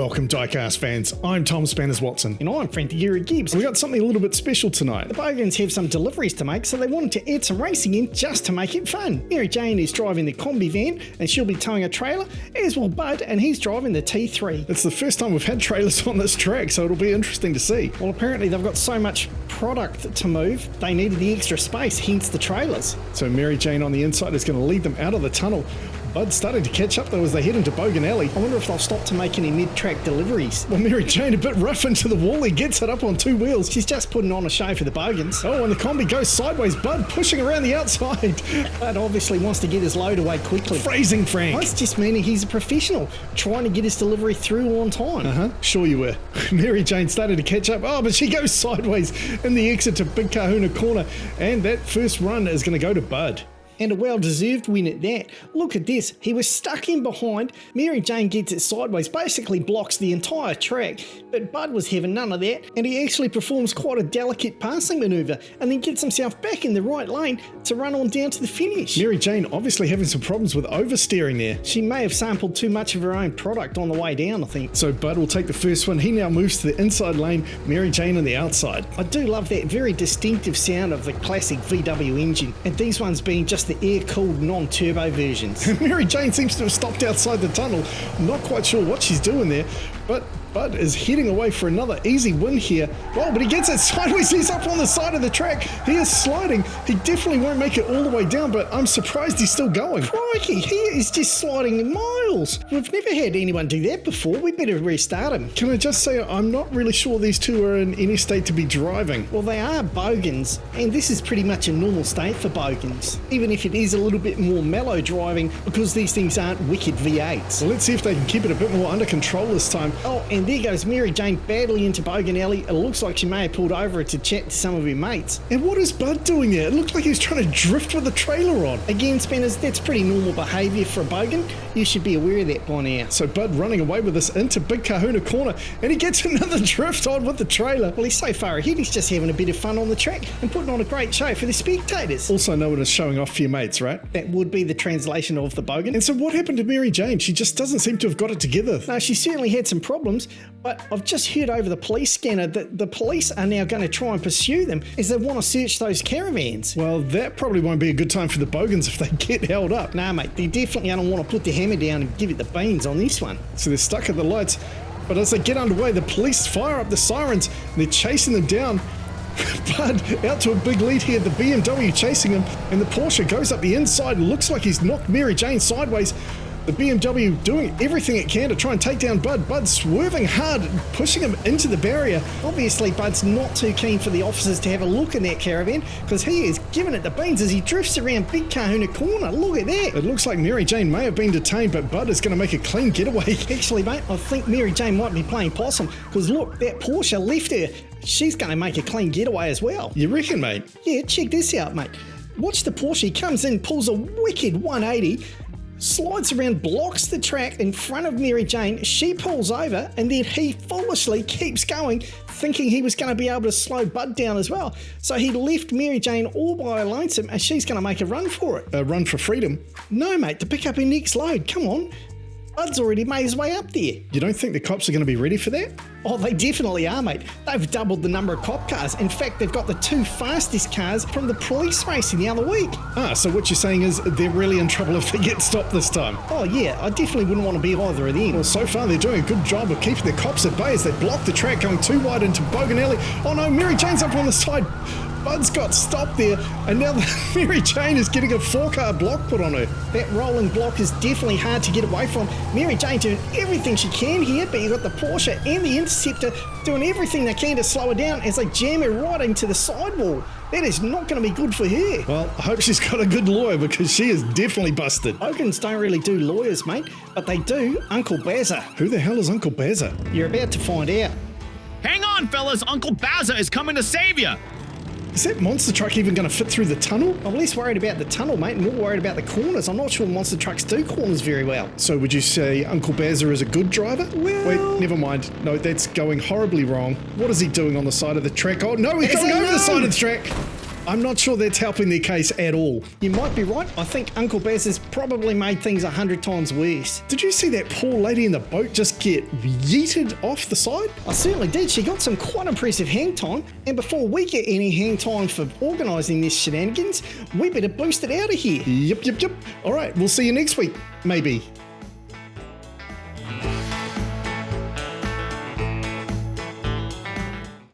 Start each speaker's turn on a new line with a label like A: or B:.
A: Welcome, Diecast fans. I'm Tom Spanners-Watson.
B: And I'm Frankie Gary Gibbs.
A: We got something a little bit special tonight.
B: The Bogans have some deliveries to make, so they wanted to add some racing in just to make it fun. Mary Jane is driving the combi van, and she'll be towing a trailer, as will Bud, and he's driving the T3.
A: It's the first time we've had trailers on this track, so it'll be interesting to see.
B: Well, apparently they've got so much product to move, they needed the extra space, hence the trailers.
A: So Mary Jane on the inside is going to lead them out of the tunnel. Bud's starting to catch up though as they head into Bogan Alley.
B: I wonder if they'll stop to make any mid-track deliveries.
A: Well, Mary Jane a bit rough into the wall. He gets it up on two wheels.
B: She's just putting on a show for the Bogans.
A: Oh, and the combi goes sideways. Bud pushing around the outside.
B: Bud obviously wants to get his load away quickly.
A: Phrasing, Frank.
B: That's just meaning he's a professional, trying to get his delivery through on time.
A: Sure you were. Mary Jane started to catch up. Oh, but she goes sideways in the exit to Big Kahuna Corner. And that first run is going to go to Bud.
B: And a well-deserved win at that. Look at this. He was stuck in behind. Mary Jane gets it sideways, basically blocks the entire track. But Bud was having none of that, and he actually performs quite a delicate passing manoeuvre and then gets himself back in the right lane to run on down to the finish.
A: Mary Jane obviously having some problems with oversteering there.
B: She may have sampled too much of her own product on the way down, I think.
A: So Bud will take the first one. He now moves to the inside lane, Mary Jane on the outside.
B: I do love that very distinctive sound of the classic VW engine, and these ones being just the air-cooled non-turbo versions.
A: Mary Jane seems to have stopped outside the tunnel. Not quite sure what she's doing there, but Bud is heading away for another easy win here. Oh, but he gets it sideways. He's up on the side of the track. He is sliding. He definitely won't make it all the way down, but I'm surprised he's still going.
B: Crikey, he is just sliding miles. We've never had anyone do that before. We better restart him.
A: Can I just say, I'm not really sure these two are in any state to be driving.
B: Well, they are Bogans, and this is pretty much a normal state for Bogans, even if it is a little bit more mellow driving because these things aren't wicked V8s.
A: Well, let's see if they can keep it a bit more under control this time.
B: Oh, and there goes Mary Jane badly into Bogan Alley. It looks like she may have pulled over to chat to some of her mates.
A: And what is Bud doing there? It looked like he was trying to drift with the trailer on.
B: Again, Spanners, that's pretty normal behaviour for a Bogan. You should be aware of that by now.
A: So Bud running away with this into Big Kahuna Corner, and he gets another drift on with the trailer.
B: Well, he's so far ahead, he's just having a bit of fun on the track and putting on a great show for the spectators.
A: Also known as showing off for your mates, right?
B: That would be the translation of the Bogan.
A: And so what happened to Mary Jane? She just doesn't seem to have got it together.
B: No, she certainly had some problems, but I've just heard over the police scanner that the police are now going to try and pursue them as they want to search those caravans.
A: Well, that probably won't be a good time for the Bogans if they get held up.
B: Nah, mate, they definitely don't want to put the hammer down and give it the beans on this one.
A: So they're stuck at the lights, but as they get underway, the police fire up the sirens and they're chasing them down. Bud out to a big lead here, the BMW chasing him, and the Porsche goes up the inside. Looks like he's knocked Mary Jane sideways. The BMW doing everything it can to try and take down Bud. Bud swerving hard, pushing him into the barrier.
B: Obviously, Bud's not too keen for the officers to have a look in that caravan because he is giving it the beans as he drifts around Big Kahuna Corner. Look at that.
A: It looks like Mary Jane may have been detained, but Bud is going to make a clean getaway.
B: Actually, mate, I think Mary Jane might be playing possum because look, that Porsche left her. She's going to make a clean getaway as well.
A: You reckon, mate?
B: Yeah, check this out, mate. Watch the Porsche. He comes in, pulls a wicked 180, slides around, blocks the track in front of Mary Jane. She pulls over, and then he foolishly keeps going, thinking he was going to be able to slow Bud down as well. So he left Mary Jane all by her lonesome, and she's going to make a run for it.
A: A run for freedom?
B: No, mate, to pick up her next load. Come on. Bud's already made his way up there.
A: You don't think the cops are going to be ready for that?
B: Oh, they definitely are, mate. They've doubled the number of cop cars. In fact, they've got the two fastest cars from the police racing the other week.
A: So what you're saying is they're really in trouble if they get stopped this time?
B: Oh, yeah. I definitely wouldn't want to be either of them.
A: Well, so far they're doing a good job of keeping the cops at bay as they block the track going too wide into Bogan Alley. Oh no, Mary Jane's up on the side. Bud's got stopped there, and now Mary Jane is getting a 4-car block put on her.
B: That rolling block is definitely hard to get away from. Mary Jane doing everything she can here, but you've got the Porsche and the Interceptor doing everything they can to slow her down as they jam her right into the sidewall. That is not going to be good for her.
A: Well, I hope she's got a good lawyer because she is definitely busted.
B: Bogans don't really do lawyers, mate, but they do Uncle Bazza.
A: Who the hell is Uncle Bazza?
B: You're about to find out.
C: Hang on, fellas. Uncle Bazza is coming to save you.
A: Is that monster truck even going to fit through the tunnel?
B: I'm less worried about the tunnel, mate, and more worried about the corners. I'm not sure monster trucks do corners very well.
A: So would you say Uncle Bazza is a good driver?
B: Well...
A: Wait, never mind. No, that's going horribly wrong. What is he doing on the side of the track? Oh, no, he's going over the side of the track. I'm not sure that's helping their case at all.
B: You might be right. I think Uncle Baz has probably made things 100 times worse.
A: Did you see that poor lady in the boat just get yeeted off the side?
B: I certainly did. She got some quite impressive hang time. And before we get any hang time for organising this shenanigans, we better boost it out of here.
A: Yep. All right, we'll see you next week, maybe.